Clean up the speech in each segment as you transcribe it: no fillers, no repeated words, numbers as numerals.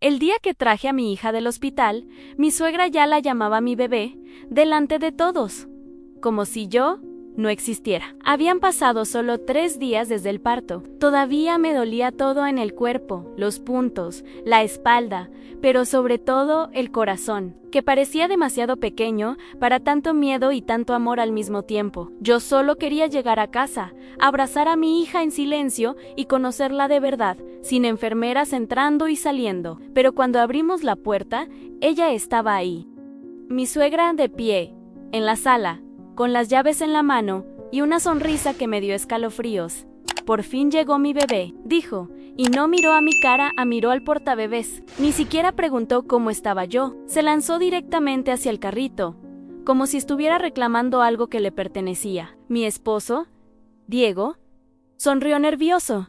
El día que traje a mi hija del hospital, mi suegra ya la llamaba mi bebé, delante de todos, como si yo no existiera. Habían pasado solo 3 días desde el parto. Todavía me dolía todo en el cuerpo, los puntos, la espalda, pero sobre todo el corazón, que parecía demasiado pequeño para tanto miedo y tanto amor al mismo tiempo. Yo solo quería llegar a casa, abrazar a mi hija en silencio y conocerla de verdad, sin enfermeras entrando y saliendo. Pero cuando abrimos la puerta, ella estaba ahí. Mi suegra de pie, en la sala, con las llaves en la mano y una sonrisa que me dio escalofríos. «Por fin llegó mi bebé», dijo, y no miró a mi cara, miró al portabebés. Ni siquiera preguntó cómo estaba yo. Se lanzó directamente hacia el carrito, como si estuviera reclamando algo que le pertenecía. Mi esposo, Diego, sonrió nervioso.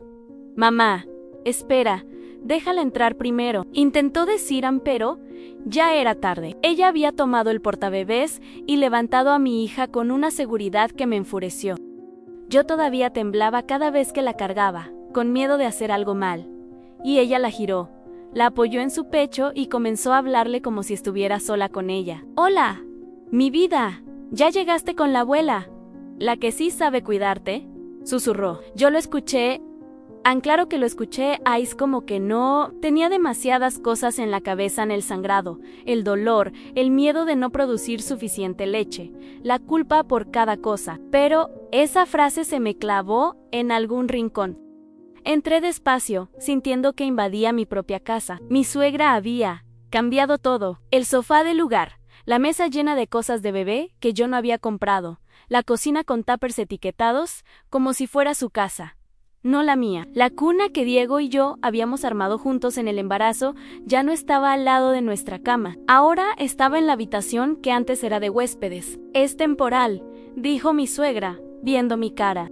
«Mamá, espera, déjala entrar primero», intentó decir, pero ya era tarde. Ella había tomado el portabebés y levantado a mi hija con una seguridad que me enfureció. Yo todavía temblaba cada vez que la cargaba, con miedo de hacer algo mal. Y ella la giró, la apoyó en su pecho y comenzó a hablarle como si estuviera sola con ella. «Hola, mi vida, ya llegaste con la abuela, la que sí sabe cuidarte», susurró. Yo lo escuché. Claro que lo escuché, Ice, como que no. Tenía demasiadas cosas en la cabeza, en el sangrado, el dolor, el miedo de no producir suficiente leche, la culpa por cada cosa. Pero esa frase se me clavó en algún rincón. Entré despacio, sintiendo que invadía mi propia casa. Mi suegra había cambiado todo, el sofá del lugar, la mesa llena de cosas de bebé que yo no había comprado, la cocina con tuppers etiquetados, como si fuera su casa. No la mía. La cuna que Diego y yo habíamos armado juntos en el embarazo ya no estaba al lado de nuestra cama. Ahora estaba en la habitación que antes era de huéspedes. «Es temporal», dijo mi suegra, viendo mi cara.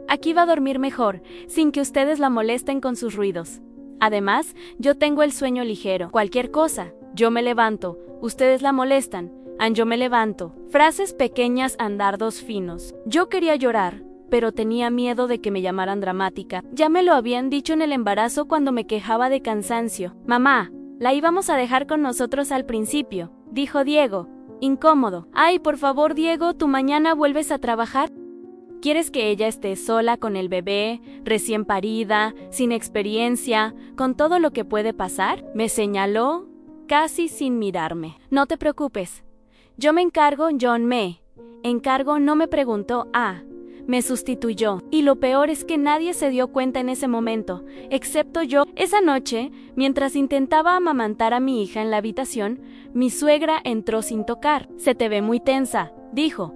«Aquí va a dormir mejor, sin que ustedes la molesten con sus ruidos. Además, yo tengo el sueño ligero. Cualquier cosa, yo me levanto. Ustedes la molestan. Yo me levanto». Frases pequeñas, dardos finos. Yo quería llorar, pero tenía miedo de que me llamaran dramática. Ya me lo habían dicho en el embarazo cuando me quejaba de cansancio. «Mamá, la íbamos a dejar con nosotros al principio», dijo Diego, incómodo. «Ay, por favor, Diego, ¿tú mañana vuelves a trabajar? ¿Quieres que ella esté sola con el bebé, recién parida, sin experiencia, con todo lo que puede pasar?», me señaló, casi sin mirarme. «No te preocupes. Yo me encargo». John me encargo no me preguntó, me sustituyó. Y lo peor es que nadie se dio cuenta en ese momento, excepto yo. Esa noche, mientras intentaba amamantar a mi hija en la habitación, mi suegra entró sin tocar. «Se te ve muy tensa», dijo,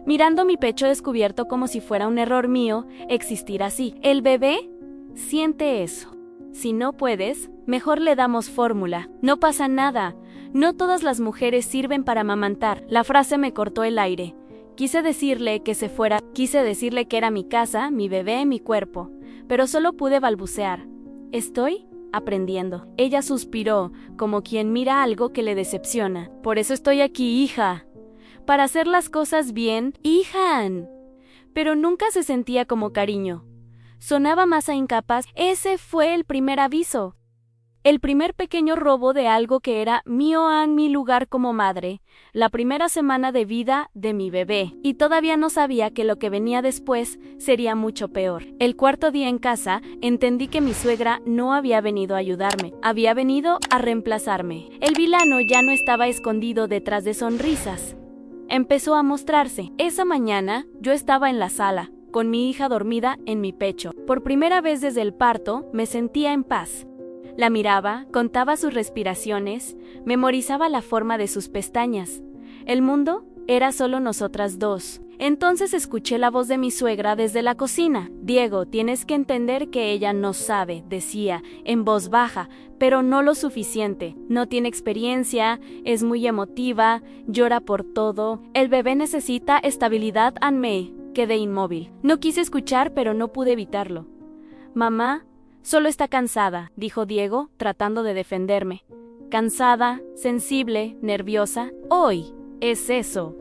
mirando mi pecho descubierto como si fuera un error mío existir así. «El bebé siente eso. Si no puedes, mejor le damos fórmula. No pasa nada. No todas las mujeres sirven para amamantar». La frase me cortó el aire. Quise decirle que se fuera, quise decirle que era mi casa, mi bebé, mi cuerpo, pero solo pude balbucear. «Estoy aprendiendo». Ella suspiró, como quien mira algo que le decepciona. «Por eso estoy aquí, hija. Para hacer las cosas bien, hija». Pero nunca se sentía como cariño. Sonaba más a incapaz. Ese fue el primer aviso. El primer pequeño robo de algo que era mío, mi lugar como madre, la primera semana de vida de mi bebé, y todavía no sabía que lo que venía después sería mucho peor. El 4.º día en casa, entendí que mi suegra no había venido a ayudarme, había venido a reemplazarme. El vilano ya no estaba escondido detrás de sonrisas. Empezó a mostrarse. Esa mañana, yo estaba en la sala, con mi hija dormida en mi pecho. Por primera vez desde el parto, me sentía en paz. La miraba, contaba sus respiraciones, memorizaba la forma de sus pestañas. El mundo era solo nosotras dos. Entonces escuché la voz de mi suegra desde la cocina. «Diego, tienes que entender que ella no sabe», decía, en voz baja, pero no lo suficiente. «No tiene experiencia, es muy emotiva, llora por todo. El bebé necesita estabilidad». Me quedé inmóvil. No quise escuchar, pero no pude evitarlo. «Mamá, solo está cansada», dijo Diego, tratando de defenderme. «Cansada, sensible, nerviosa. Hoy es eso.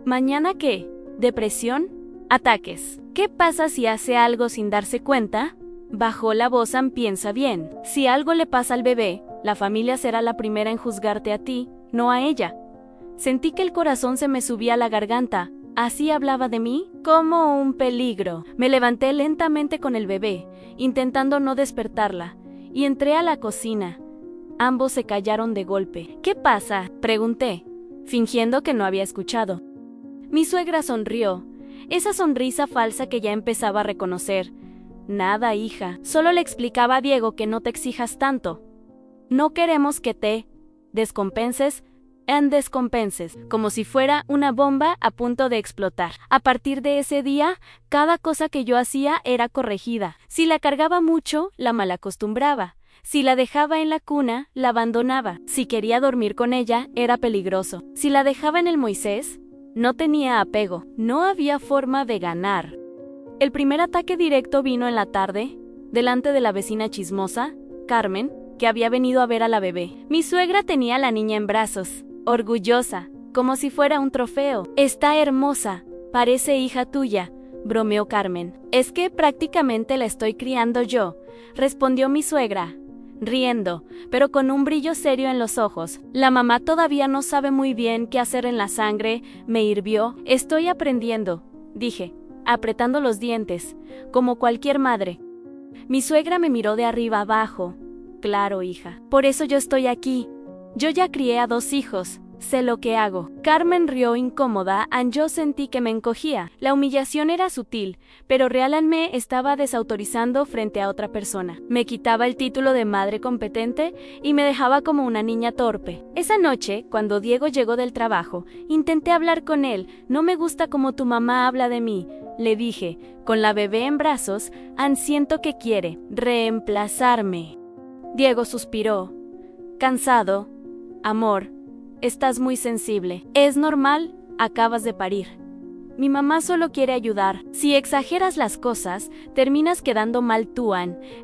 ¿Mañana qué? ¿Depresión? ¿Ataques? ¿Qué pasa si hace algo sin darse cuenta?» Bajó la voz. «Piensa bien. Si algo le pasa al bebé, La familia será la primera en juzgarte a ti, no a ella. Sentí que el corazón se me subía a la garganta. ¿Así hablaba de mí? Como un peligro. Me levanté lentamente con el bebé, intentando no despertarla, y entré a la cocina. Ambos se callaron de golpe. ¿Qué pasa?, pregunté, fingiendo que no había escuchado. Mi suegra sonrió, esa sonrisa falsa que ya empezaba a reconocer. Nada, hija, solo le explicaba a Diego que no te exijas tanto. No queremos que te descompenses como si fuera una bomba a punto de explotar. A partir de ese día, cada cosa que yo hacía era corregida. Si la cargaba mucho, la malacostumbraba. Si la dejaba en la cuna, la abandonaba. Si quería dormir con ella, era peligroso. Si la dejaba en el Moisés, no tenía apego. No había forma de ganar. El primer ataque directo vino en la tarde, delante de la vecina chismosa, Carmen, que había venido a ver a la bebé. Mi suegra tenía a la niña en brazos, orgullosa, como si fuera un trofeo. Está hermosa, parece hija tuya, bromeó Carmen. Es que prácticamente la estoy criando yo, respondió mi suegra, riendo, pero con un brillo serio en los ojos. La mamá todavía no sabe muy bien qué hacer en la sangre, me hirvió. Estoy aprendiendo, dije, apretando los dientes, como cualquier madre. Mi suegra me miró de arriba abajo. Claro, hija. Por eso yo estoy aquí. Yo ya crié a 2 hijos. Sé lo que hago. Carmen rió incómoda, yo sentí que me encogía. La humillación era sutil, pero realmente me estaba desautorizando frente a otra persona. Me quitaba el título de madre competente y me dejaba como una niña torpe. Esa noche, cuando Diego llegó del trabajo, intenté hablar con él. No me gusta como tu mamá habla de mí, le dije. Con la bebé en brazos, siento que quiere reemplazarme. Diego suspiró. Cansado. Amor, estás muy sensible. Es normal, acabas de parir. Mi mamá solo quiere ayudar. Si exageras las cosas, terminas quedando mal tú,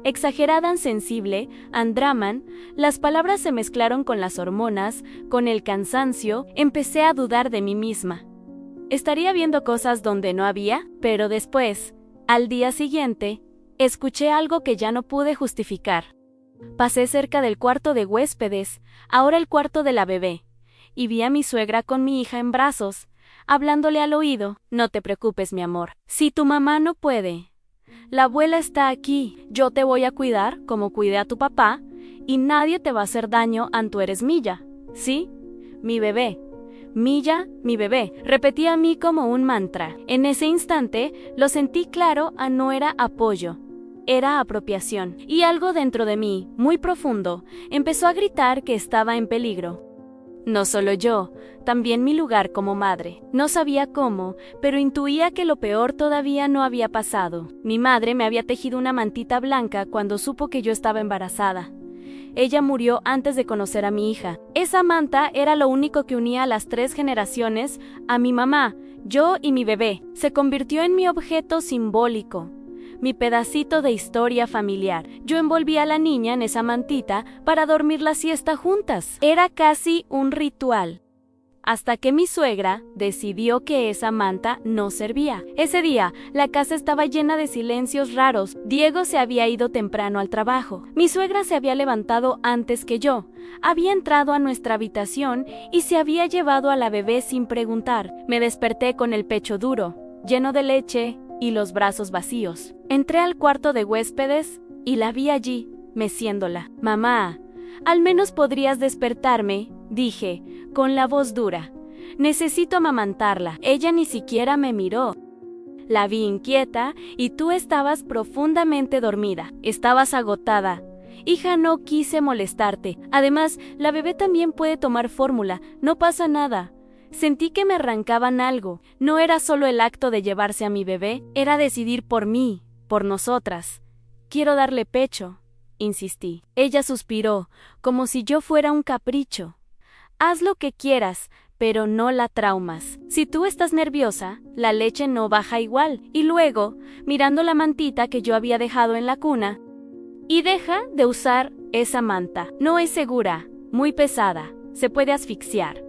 exagerada, sensible, draman. Las palabras se mezclaron con las hormonas, con el cansancio. Empecé a dudar de mí misma. Estaría viendo cosas donde no había, pero después, al día siguiente, escuché algo que ya no pude justificar. Pasé cerca del cuarto de huéspedes, ahora el cuarto de la bebé, y vi a mi suegra con mi hija en brazos, hablándole al oído. No te preocupes, mi amor. Si tu mamá no puede, la abuela está aquí. Yo te voy a cuidar como cuidé a tu papá, y nadie te va a hacer daño. Tú eres Milla, ¿sí? Mi bebé. Milla, mi bebé, repetía a mí como un mantra. En ese instante, lo sentí claro, no era apoyo. Era apropiación, y algo dentro de mí, muy profundo, empezó a gritar que estaba en peligro. No solo yo, también mi lugar como madre. No sabía cómo, pero intuía que lo peor todavía no había pasado. Mi madre me había tejido una mantita blanca cuando supo que yo estaba embarazada. Ella murió antes de conocer a mi hija. Esa manta era lo único que unía a las 3 generaciones, a mi mamá, yo y mi bebé. Se convirtió en mi objeto simbólico, mi pedacito de historia familiar. Yo envolví a la niña en esa mantita para dormir la siesta juntas. Era casi un ritual. Hasta que mi suegra decidió que esa manta no servía. Ese día, la casa estaba llena de silencios raros. Diego se había ido temprano al trabajo. Mi suegra se había levantado antes que yo. Había entrado a nuestra habitación y se había llevado a la bebé sin preguntar. Me desperté con el pecho duro, lleno de leche y los brazos vacíos. Entré al cuarto de huéspedes y la vi allí, meciéndola. Mamá, al menos podrías despertarme, dije, con la voz dura. Necesito amamantarla. Ella ni siquiera me miró. La vi inquieta y tú estabas profundamente dormida. Estabas agotada. Hija, no quise molestarte. Además, la bebé también puede tomar fórmula. No pasa nada. Sentí que me arrancaban algo. No era solo el acto de llevarse a mi bebé, era decidir por mí, por nosotras. Quiero darle pecho, insistí. Ella suspiró, como si yo fuera un capricho. Haz lo que quieras, pero no la traumas. Si tú estás nerviosa, la leche no baja igual. Y luego, mirando la mantita que yo había dejado en la cuna, y deja de usar esa manta. No es segura, muy pesada, se puede asfixiar.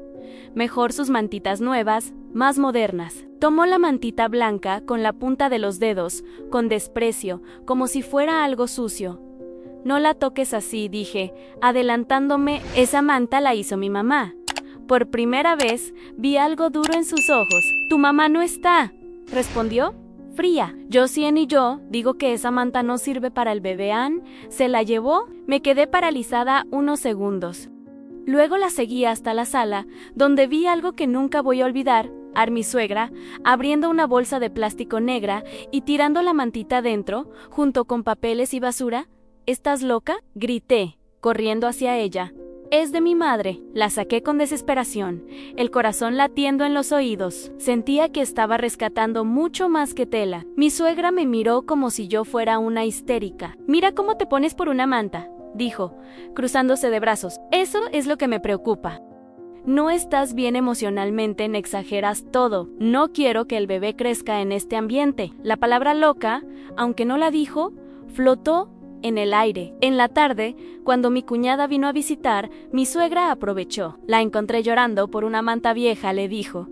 Mejor sus mantitas nuevas, más modernas. Tomó la mantita blanca con la punta de los dedos, con desprecio, como si fuera algo sucio. No la toques así, dije, adelantándome. Esa manta la hizo mi mamá. Por primera vez vi algo duro en sus ojos. Tu mamá no está, respondió, fría. Yo y yo digo que esa manta no sirve para el bebé. Ann se la llevó. Me quedé paralizada unos segundos. Luego la seguí hasta la sala, donde vi algo que nunca voy a olvidar. Mi suegra, abriendo una bolsa de plástico negra y tirando la mantita dentro, junto con papeles y basura. ¿Estás loca?, grité, corriendo hacia ella. Es de mi madre. La saqué con desesperación, el corazón latiendo en los oídos. Sentía que estaba rescatando mucho más que tela. Mi suegra me miró como si yo fuera una histérica. Mira cómo te pones por una manta, dijo, cruzándose de brazos. Eso es lo que me preocupa. No estás bien emocionalmente, exageras todo. No quiero que el bebé crezca en este ambiente. La palabra loca, aunque no la dijo, flotó en el aire. En la tarde, cuando mi cuñada vino a visitar, mi suegra aprovechó. La encontré llorando por una manta vieja, le dijo.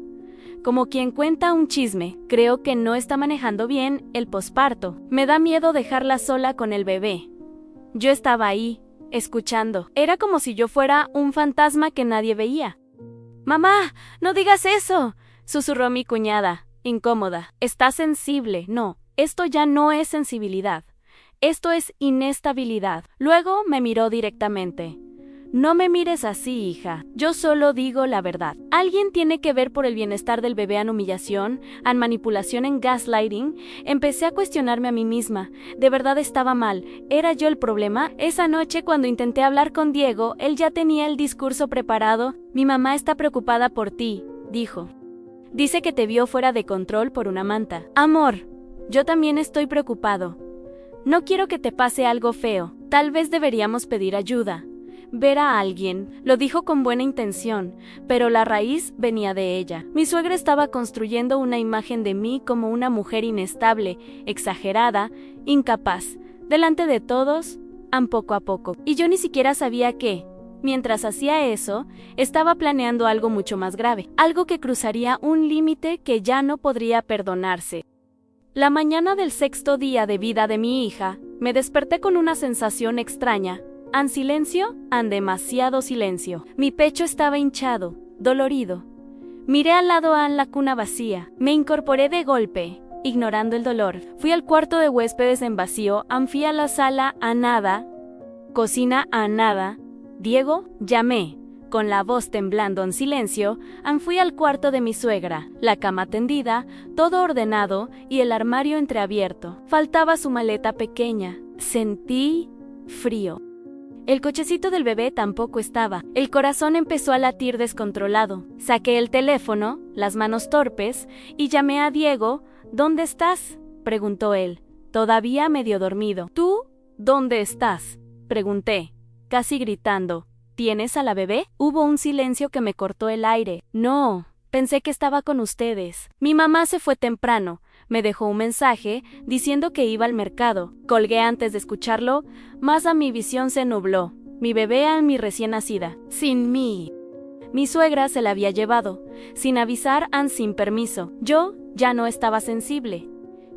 Como quien cuenta un chisme, creo que no está manejando bien el posparto. Me da miedo dejarla sola con el bebé. Yo estaba ahí, escuchando. Era como si yo fuera un fantasma que nadie veía. «Mamá, no digas eso», susurró mi cuñada, incómoda. «Estás sensible». No, esto ya no es sensibilidad. Esto es inestabilidad. Luego me miró directamente. No me mires así, hija. Yo solo digo la verdad. Alguien tiene que ver por el bienestar del bebé. En humillación, en manipulación, en gaslighting. Empecé a cuestionarme a mí misma. ¿De verdad estaba mal? ¿Era yo el problema? Esa noche, cuando intenté hablar con Diego, él ya tenía el discurso preparado. Mi mamá está preocupada por ti, dijo. Dice que te vio fuera de control por una manta. Amor, yo también estoy preocupado. No quiero que te pase algo feo. Tal vez deberíamos pedir ayuda. Ver a alguien, lo dijo con buena intención, pero la raíz venía de ella. Mi suegra estaba construyendo una imagen de mí como una mujer inestable, exagerada, incapaz, delante de todos, poco a poco. Y yo ni siquiera sabía que, mientras hacía eso, estaba planeando algo mucho más grave, algo que cruzaría un límite que ya no podría perdonarse. La mañana del 6º día de vida de mi hija, me desperté con una sensación extraña. Silencio, demasiado silencio. Mi pecho estaba hinchado, dolorido. Miré al lado la cuna vacía. Me incorporé de golpe, ignorando el dolor. Fui al cuarto de huéspedes en vacío. Fui a la sala, a nada. Cocina, a nada. Diego, llamé. Con la voz temblando en silencio, fui al cuarto de mi suegra. La cama tendida, todo ordenado y el armario entreabierto. Faltaba su maleta pequeña. Sentí frío. El cochecito del bebé tampoco estaba. El corazón empezó a latir descontrolado. Saqué el teléfono, las manos torpes, y llamé a Diego. ¿Dónde estás?, preguntó él, todavía medio dormido. ¿Tú? ¿Dónde estás?, pregunté, casi gritando. ¿Tienes a la bebé? Hubo un silencio que me cortó el aire. No, pensé que estaba con ustedes. Mi mamá se fue temprano. Me dejó un mensaje diciendo que iba al mercado. Colgué antes de escucharlo, más mi visión se nubló. Mi bebé, mi recién nacida, sin mí. Mi suegra se la había llevado, sin avisar, sin permiso. Yo ya no estaba sensible.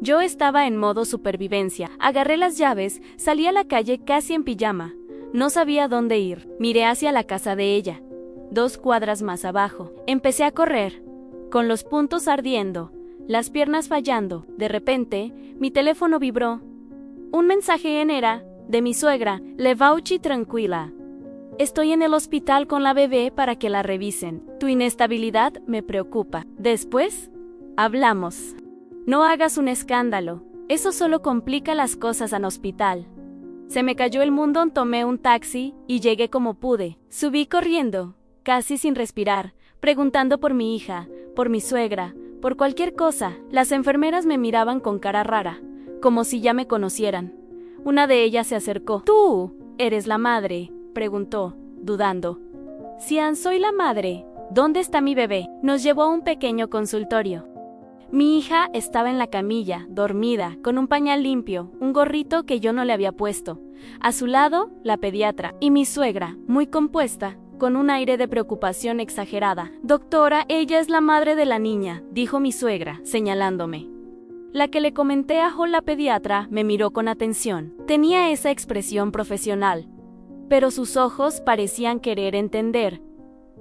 Yo estaba en modo supervivencia. Agarré las llaves, salí a la calle casi en pijama. No sabía dónde ir. Miré hacia la casa de ella, 2 cuadras más abajo. Empecé a correr, con los puntos ardiendo, las piernas fallando. De repente, mi teléfono vibró. Un mensaje era de mi suegra. Levauchi tranquila. Estoy en el hospital con la bebé para que la revisen. Tu inestabilidad me preocupa. Después, hablamos. No hagas un escándalo. Eso solo complica las cosas al hospital. Se me cayó el mundo. Tomé un taxi y llegué como pude. Subí corriendo, casi sin respirar, preguntando por mi hija, por mi suegra, por cualquier cosa. Las enfermeras me miraban con cara rara, como si ya me conocieran. Una de ellas se acercó. ¿Tú eres la madre?, preguntó, dudando. Sí, soy la madre. ¿Dónde está mi bebé? Nos llevó a un pequeño consultorio. Mi hija estaba en la camilla, dormida, con un pañal limpio, un gorrito que yo no le había puesto. A su lado, la pediatra, y mi suegra, muy compuesta, con un aire de preocupación exagerada. Doctora, ella es la madre de la niña, dijo mi suegra, señalándome. La que le comenté a Hall, la pediatra, me miró con atención. Tenía esa expresión profesional, pero sus ojos parecían querer entender,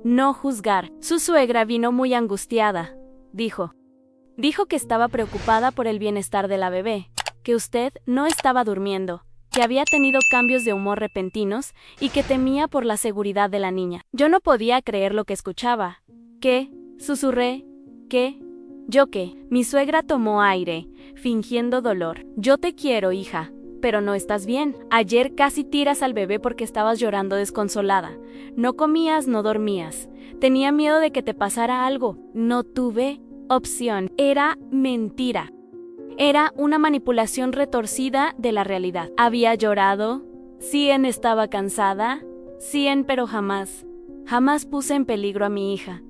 no juzgar. Su suegra vino muy angustiada, dijo. Dijo que estaba preocupada por el bienestar de la bebé, que usted no estaba durmiendo, que había tenido cambios de humor repentinos y que temía por la seguridad de la niña. Yo no podía creer lo que escuchaba. ¿Qué? Susurré. ¿Qué? ¿Yo qué? Mi suegra tomó aire, fingiendo dolor. Yo te quiero, hija, pero no estás bien. Ayer casi tiras al bebé porque estabas llorando desconsolada. No comías, no dormías. Tenía miedo de que te pasara algo. No tuve opción. Era mentira. Era una manipulación retorcida de la realidad. Había llorado. Cien estaba cansada. Pero jamás puse en peligro a mi hija.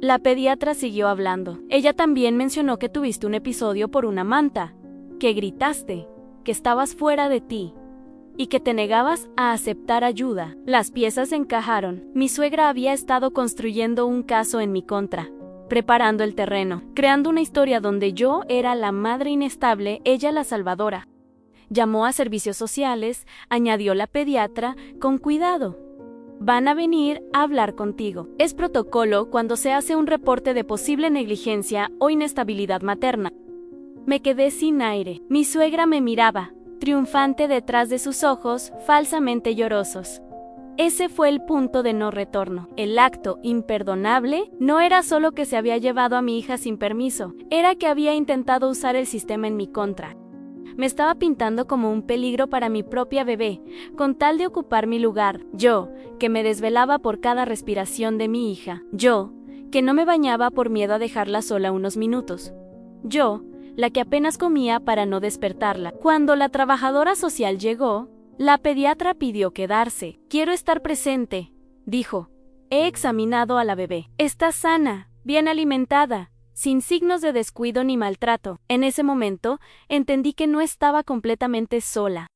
La pediatra siguió hablando. Ella también mencionó que tuviste un episodio por una manta, que gritaste, que estabas fuera de ti y que te negabas a aceptar ayuda. Las piezas encajaron. Mi suegra había estado construyendo un caso en mi contra, preparando el terreno, creando una historia donde yo era la madre inestable, ella la salvadora. Llamó a servicios sociales, añadió la pediatra, con cuidado. Van a venir a hablar contigo. Es protocolo cuando se hace un reporte de posible negligencia o inestabilidad materna. Me quedé sin aire. Mi suegra me miraba, triunfante detrás de sus ojos, falsamente llorosos. Ese fue el punto de no retorno. El acto imperdonable no era solo que se había llevado a mi hija sin permiso, era que había intentado usar el sistema en mi contra. Me estaba pintando como un peligro para mi propia bebé, con tal de ocupar mi lugar. Yo, que me desvelaba por cada respiración de mi hija. Yo, que no me bañaba por miedo a dejarla sola unos minutos. Yo, la que apenas comía para no despertarla. Cuando la trabajadora social llegó, la pediatra pidió quedarse. Quiero estar presente, dijo. He examinado a la bebé. Está sana, bien alimentada, sin signos de descuido ni maltrato. En ese momento, entendí que no estaba completamente sola.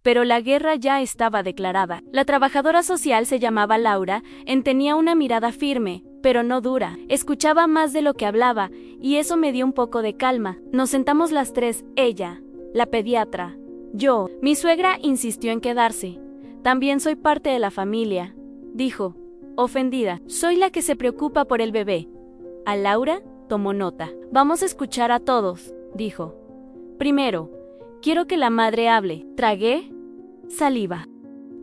Pero la guerra ya estaba declarada. La trabajadora social se llamaba Laura, tenía una mirada firme, pero no dura. Escuchaba más de lo que hablaba, y eso me dio un poco de calma. Nos sentamos las tres, ella, la pediatra, yo. Mi suegra insistió en quedarse. También soy parte de la familia, dijo, ofendida. Soy la que se preocupa por el bebé. A Laura tomó nota. Vamos a escuchar a todos, dijo. Primero, quiero que la madre hable. Tragué saliva.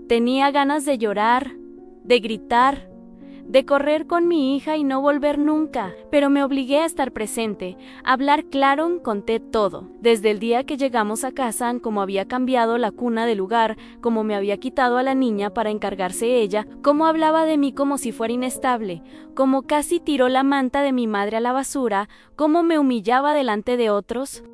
Tenía ganas de llorar, de gritar, de correr con mi hija y no volver nunca, pero me obligué a estar presente, a hablar claro, conté todo. Desde el día que llegamos a casa, cómo había cambiado la cuna de lugar, cómo me había quitado a la niña para encargarse ella, cómo hablaba de mí como si fuera inestable, cómo casi tiró la manta de mi madre a la basura, cómo me humillaba delante de otros.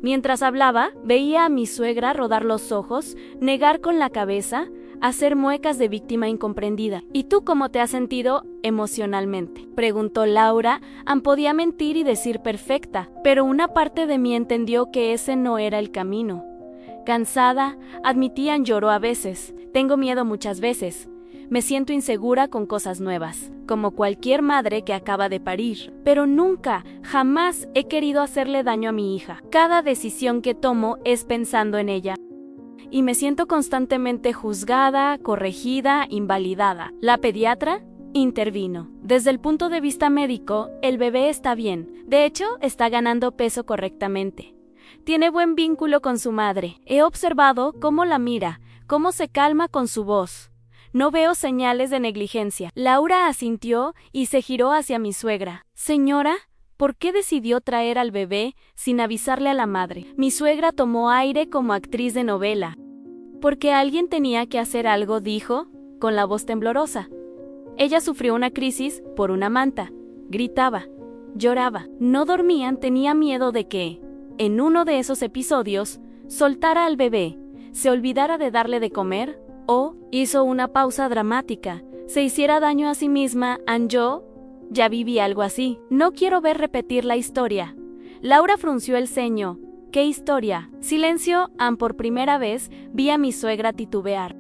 Mientras hablaba, veía a mi suegra rodar los ojos, negar con la cabeza, hacer muecas de víctima incomprendida. ¿Y tú cómo te has sentido emocionalmente?, preguntó Laura. Podía mentir y decir perfecta, pero una parte de mí entendió que ese no era el camino. Cansada, admitían, lloró a veces, tengo miedo muchas veces. Me siento insegura con cosas nuevas, como cualquier madre que acaba de parir, pero nunca, jamás he querido hacerle daño a mi hija. Cada decisión que tomo es pensando en ella. Y me siento constantemente juzgada, corregida, invalidada. La pediatra intervino. Desde el punto de vista médico, el bebé está bien. De hecho, está ganando peso correctamente. Tiene buen vínculo con su madre. He observado cómo la mira, cómo se calma con su voz. No veo señales de negligencia. Laura asintió y se giró hacia mi suegra. Señora, ¿por qué decidió traer al bebé sin avisarle a la madre? Mi suegra tomó aire como actriz de novela. Porque alguien tenía que hacer algo, dijo, con la voz temblorosa. Ella sufrió una crisis por una manta. Gritaba, lloraba, no dormían, tenía miedo de que, en uno de esos episodios, soltara al bebé, se olvidara de darle de comer, o, hizo una pausa dramática, se hiciera daño a sí misma. Yo ya viví algo así. No quiero ver repetir la historia. Laura frunció el ceño. ¿Qué historia? Silencio. Por primera vez vi a mi suegra titubear.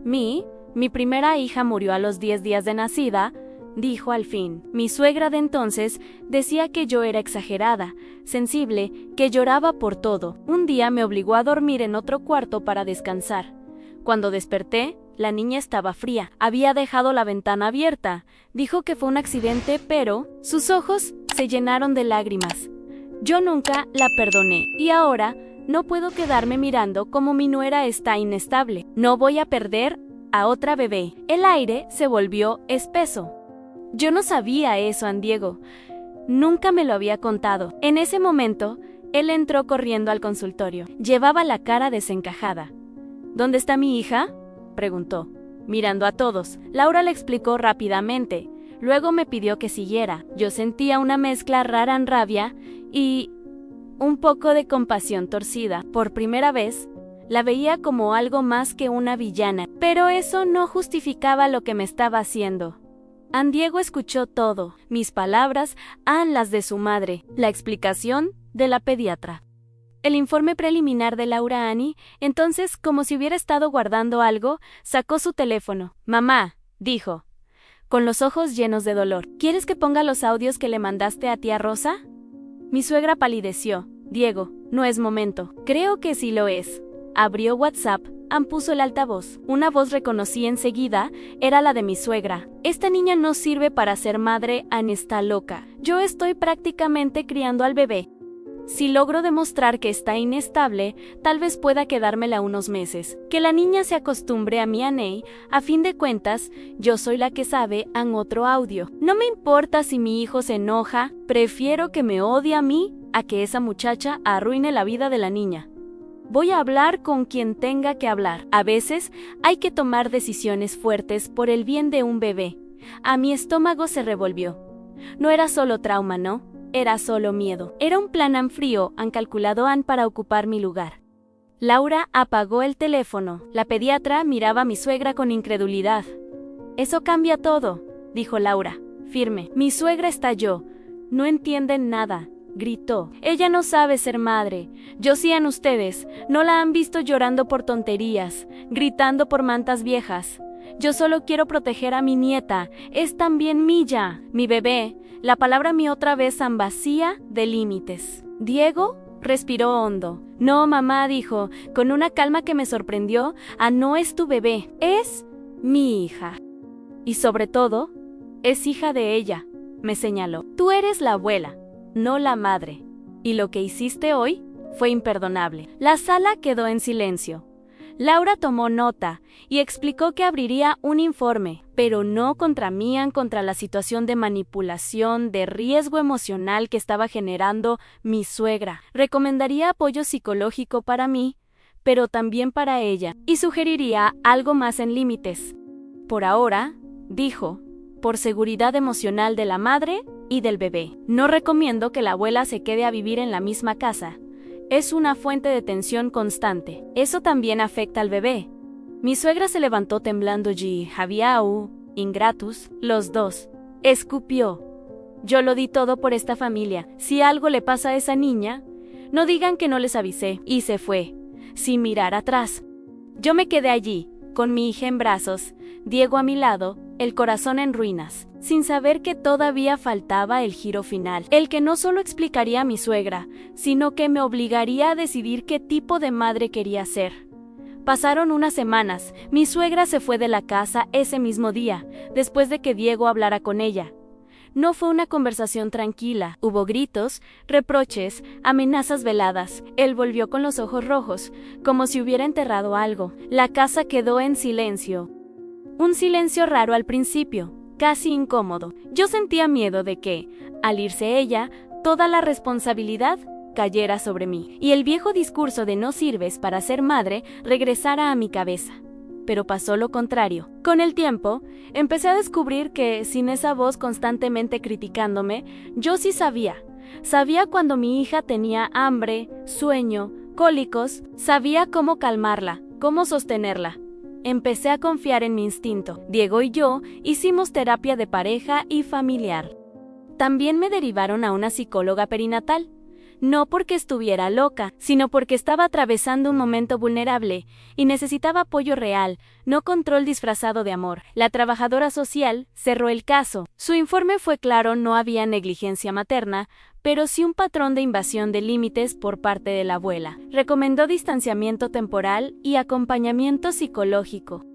Mi primera hija murió a los 10 días de nacida, dijo al fin. Mi suegra de entonces decía que yo era exagerada, sensible, que lloraba por todo. Un día me obligó a dormir en otro cuarto para descansar. Cuando desperté, la niña estaba fría. Había dejado la ventana abierta. Dijo que fue un accidente, pero sus ojos se llenaron de lágrimas. Yo nunca la perdoné, y ahora no puedo quedarme mirando cómo mi nuera está inestable. No voy a perder a otra bebé. El aire se volvió espeso. Yo no sabía eso, Diego. Nunca me lo había contado. En ese momento, él entró corriendo al consultorio. Llevaba la cara desencajada. ¿Dónde está mi hija?, preguntó, mirando a todos. Laura le explicó rápidamente. Luego me pidió que siguiera. Yo sentía una mezcla rara en rabia y un poco de compasión torcida. Por primera vez, la veía como algo más que una villana, pero eso no justificaba lo que me estaba haciendo. Diego escuchó todo, mis palabras, las de su madre, la explicación de la pediatra. El informe preliminar de Laura Annie, entonces, como si hubiera estado guardando algo, sacó su teléfono. «Mamá», dijo, con los ojos llenos de dolor, «¿quieres que ponga los audios que le mandaste a tía Rosa?» Mi suegra palideció. «Diego, no es momento». «Creo que sí lo es». Abrió WhatsApp, puso el altavoz. Una voz reconocí enseguida, era la de mi suegra. «Esta niña no sirve para ser madre, Annie está loca. Yo estoy prácticamente criando al bebé. Si logro demostrar que está inestable, tal vez pueda quedármela unos meses. Que la niña se acostumbre a mí, Annie. A fin de cuentas, yo soy la que sabe otro audio. No me importa si mi hijo se enoja, prefiero que me odie a mí a que esa muchacha arruine la vida de la niña. Voy a hablar con quien tenga que hablar. A veces hay que tomar decisiones fuertes por el bien de un bebé». A mi estómago se revolvió. No era solo trauma, ¿no? Era solo miedo. Era un plan frío, calculado para ocupar mi lugar. Laura apagó el teléfono. La pediatra miraba a mi suegra con incredulidad. «Eso cambia todo», dijo Laura, firme. «Mi suegra estalló. No entienden nada», gritó. «Ella no sabe ser madre. Yo sí, ustedes. No la han visto llorando por tonterías, gritando por mantas viejas. Yo solo quiero proteger a mi nieta. Es también mía, mi bebé». La palabra mi otra vez vacía de límites. Diego respiró hondo. «No, mamá», dijo, con una calma que me sorprendió. «No es tu bebé, es mi hija. Y sobre todo, es hija de ella», me señaló. «Tú eres la abuela, no la madre. Y lo que hiciste hoy fue imperdonable». La sala quedó en silencio. Laura tomó nota y explicó que abriría un informe, pero no contra mí, contra la situación de manipulación, de riesgo emocional que estaba generando mi suegra. Recomendaría apoyo psicológico para mí, pero también para ella, y sugeriría algo más en límites. Por ahora, dijo, por seguridad emocional de la madre y del bebé. No recomiendo que la abuela se quede a vivir en la misma casa. Es una fuente de tensión constante. Eso también afecta al bebé. Mi suegra se levantó temblando y Javiau, ingratus, los dos. Escupió. Yo lo di todo por esta familia. Si algo le pasa a esa niña, no digan que no les avisé. Y se fue, sin mirar atrás. Yo me quedé allí, con mi hija en brazos, Diego a mi lado, el corazón en ruinas, sin saber que todavía faltaba el giro final, el que no solo explicaría a mi suegra, sino que me obligaría a decidir qué tipo de madre quería ser. Pasaron unas semanas, mi suegra se fue de la casa ese mismo día, después de que Diego hablara con ella. No fue una conversación tranquila, hubo gritos, reproches, amenazas veladas. Él volvió con los ojos rojos, como si hubiera enterrado algo. La casa quedó en silencio. Un silencio raro al principio, casi incómodo. Yo sentía miedo de que, al irse ella, toda la responsabilidad cayera sobre mí, y el viejo discurso de no sirves para ser madre regresara a mi cabeza. Pero pasó lo contrario. Con el tiempo, empecé a descubrir que, sin esa voz constantemente criticándome, yo sí sabía. Sabía cuando mi hija tenía hambre, sueño, cólicos, sabía cómo calmarla, cómo sostenerla. Empecé a confiar en mi instinto. Diego y yo hicimos terapia de pareja y familiar. También me derivaron a una psicóloga perinatal. No porque estuviera loca, sino porque estaba atravesando un momento vulnerable y necesitaba apoyo real, no control disfrazado de amor. La trabajadora social cerró el caso. Su informe fue claro: no había negligencia materna, pero sí un patrón de invasión de límites por parte de la abuela. Recomendó distanciamiento temporal y acompañamiento psicológico.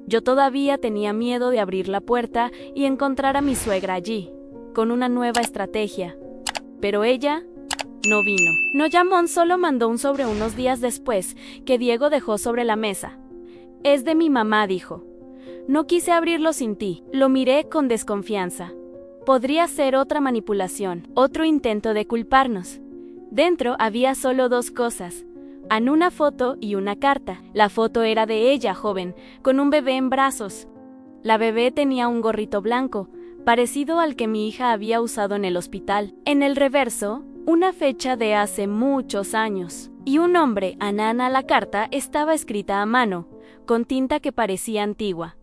Yo todavía tenía miedo de abrir la puerta y encontrar a mi suegra allí, con una nueva estrategia. Pero ella no vino. No llamó, solo mandó un sobre unos días después, que Diego dejó sobre la mesa. Es de mi mamá, dijo. No quise abrirlo sin ti. Lo miré con desconfianza. Podría ser otra manipulación, otro intento de culparnos. Dentro había solo dos cosas: una foto y una carta. La foto era de ella, joven, con un bebé en brazos. La bebé tenía un gorrito blanco, parecido al que mi hija había usado en el hospital. En el reverso, una fecha de hace muchos años. Y un nombre. Anana. La carta estaba escrita a mano, con tinta que parecía antigua.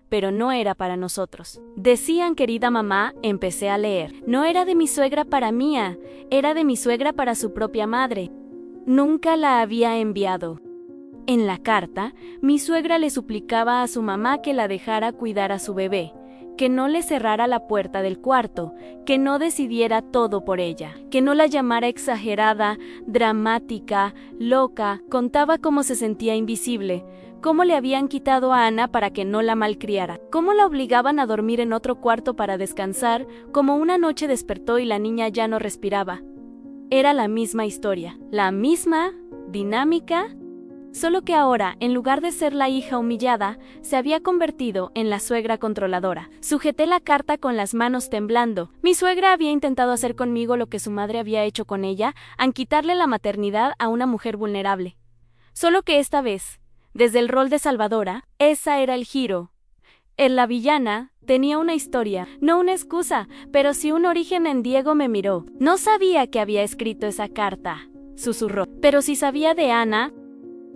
Pero no era para nosotros. Decían: querida mamá, empecé a leer. No era de mi suegra para mía, era de mi suegra para su propia madre. Nunca la había enviado. En la carta, mi suegra le suplicaba a su mamá que la dejara cuidar a su bebé, que no le cerrara la puerta del cuarto, que no decidiera todo por ella, que no la llamara exagerada, dramática, loca. Contaba cómo se sentía invisible, cómo le habían quitado a Ana para que no la malcriara, cómo la obligaban a dormir en otro cuarto para descansar, cómo una noche despertó y la niña ya no respiraba. Era la misma historia, la misma dinámica, solo que ahora, en lugar de ser la hija humillada, se había convertido en la suegra controladora. Sujeté la carta con las manos temblando. Mi suegra había intentado hacer conmigo lo que su madre había hecho con ella, quitarle la maternidad a una mujer vulnerable. Solo que esta vez, desde el rol de salvadora, esa era el giro. La villana tenía una historia, no una excusa, pero sí un origen. En Diego me miró. No sabía que había escrito esa carta, susurró. Pero sí sabía de Ana.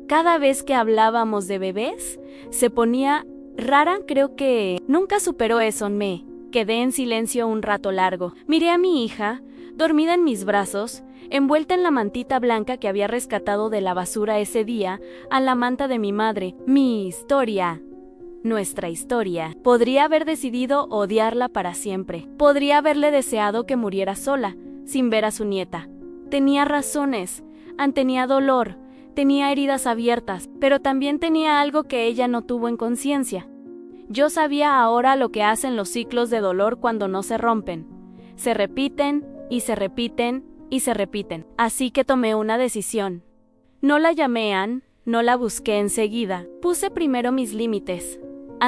Cada vez que hablábamos de bebés, se ponía rara. Creo que nunca superó eso. Me quedé en silencio un rato largo. Miré a mi hija, dormida en mis brazos, envuelta en la mantita blanca que había rescatado de la basura ese día, a la manta de mi madre. Mi historia. Nuestra historia. Podría haber decidido odiarla para siempre. Podría haberle deseado que muriera sola, sin ver a su nieta. Tenía razones. Tenía dolor. Tenía heridas abiertas, pero también tenía algo que ella no tuvo en conciencia. Yo sabía ahora lo que hacen los ciclos de dolor cuando no se rompen. Se repiten y se repiten y se repiten. Así que tomé una decisión. No la llamé Ann, no la busqué enseguida. Puse primero mis límites.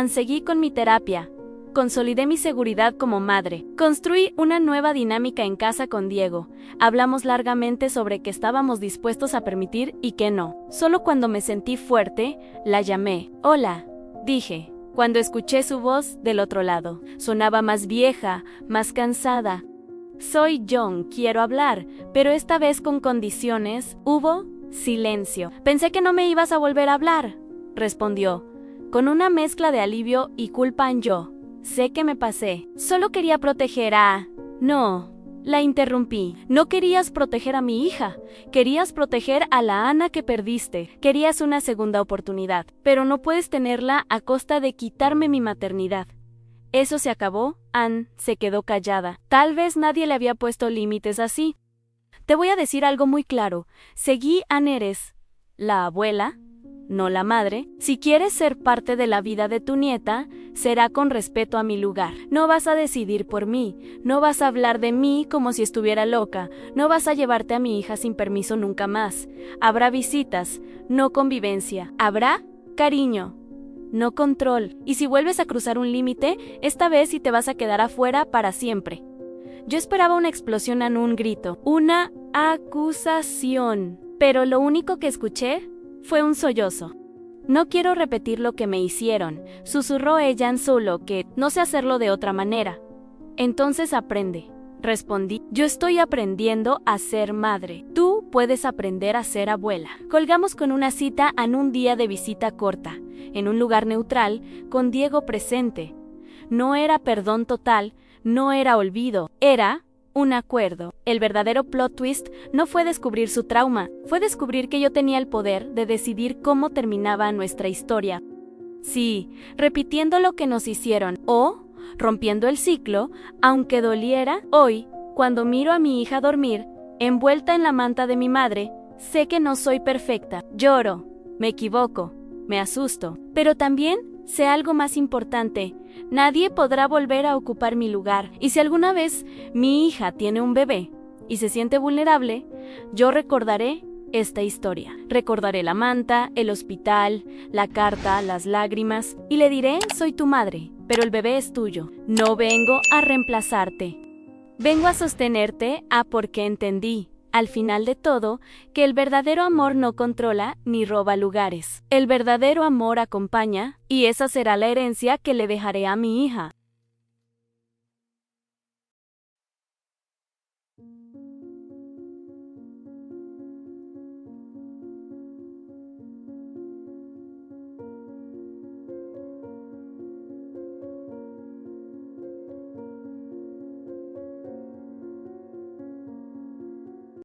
Seguí con mi terapia. Consolidé mi seguridad como madre. Construí una nueva dinámica en casa con Diego. Hablamos largamente sobre qué estábamos dispuestos a permitir y qué no. Solo cuando me sentí fuerte, la llamé. Hola, dije. Cuando escuché su voz del otro lado, sonaba más vieja, más cansada. Soy John, quiero hablar, pero esta vez con condiciones. Hubo silencio. Pensé que no me ibas a volver a hablar, respondió, con una mezcla de alivio y culpa en yo. Sé que me pasé. Solo quería proteger a... No, la interrumpí. No querías proteger a mi hija. Querías proteger a la Ana que perdiste. Querías una segunda oportunidad. Pero no puedes tenerla a costa de quitarme mi maternidad. Eso se acabó. Ann se quedó callada. Tal vez nadie le había puesto límites así. Te voy a decir algo muy claro. Seguí. Ann, eres la abuela, no la madre. Si quieres ser parte de la vida de tu nieta, será con respeto a mi lugar. No vas a decidir por mí, no vas a hablar de mí como si estuviera loca, no vas a llevarte a mi hija sin permiso nunca más. Habrá visitas, no convivencia. Habrá cariño, no control. Y si vuelves a cruzar un límite, esta vez sí te vas a quedar afuera para siempre. Yo esperaba una explosión, en un grito, una acusación, pero lo único que escuché fue un sollozo. No quiero repetir lo que me hicieron, susurró ella en solo que no sé hacerlo de otra manera. Entonces aprende, respondí. Yo estoy aprendiendo a ser madre. Tú puedes aprender a ser abuela. Colgamos con una cita en un día de visita corta, en un lugar neutral, con Diego presente. No era perdón total, no era olvido, era un acuerdo. El verdadero plot twist no fue descubrir su trauma, fue descubrir que yo tenía el poder de decidir cómo terminaba nuestra historia. Sí, repitiendo lo que nos hicieron, o rompiendo el ciclo, aunque doliera. Hoy, cuando miro a mi hija dormir, envuelta en la manta de mi madre, sé que no soy perfecta. Lloro, me equivoco, me asusto, pero también sé algo más importante: nadie podrá volver a ocupar mi lugar. Y si alguna vez mi hija tiene un bebé y se siente vulnerable, yo recordaré esta historia. Recordaré la manta, el hospital, la carta, las lágrimas, y le diré: soy tu madre, pero el bebé es tuyo. No vengo a reemplazarte. Vengo a sostenerte, porque entendí, al final de todo, que el verdadero amor no controla ni roba lugares. El verdadero amor acompaña, y esa será la herencia que le dejaré a mi hija.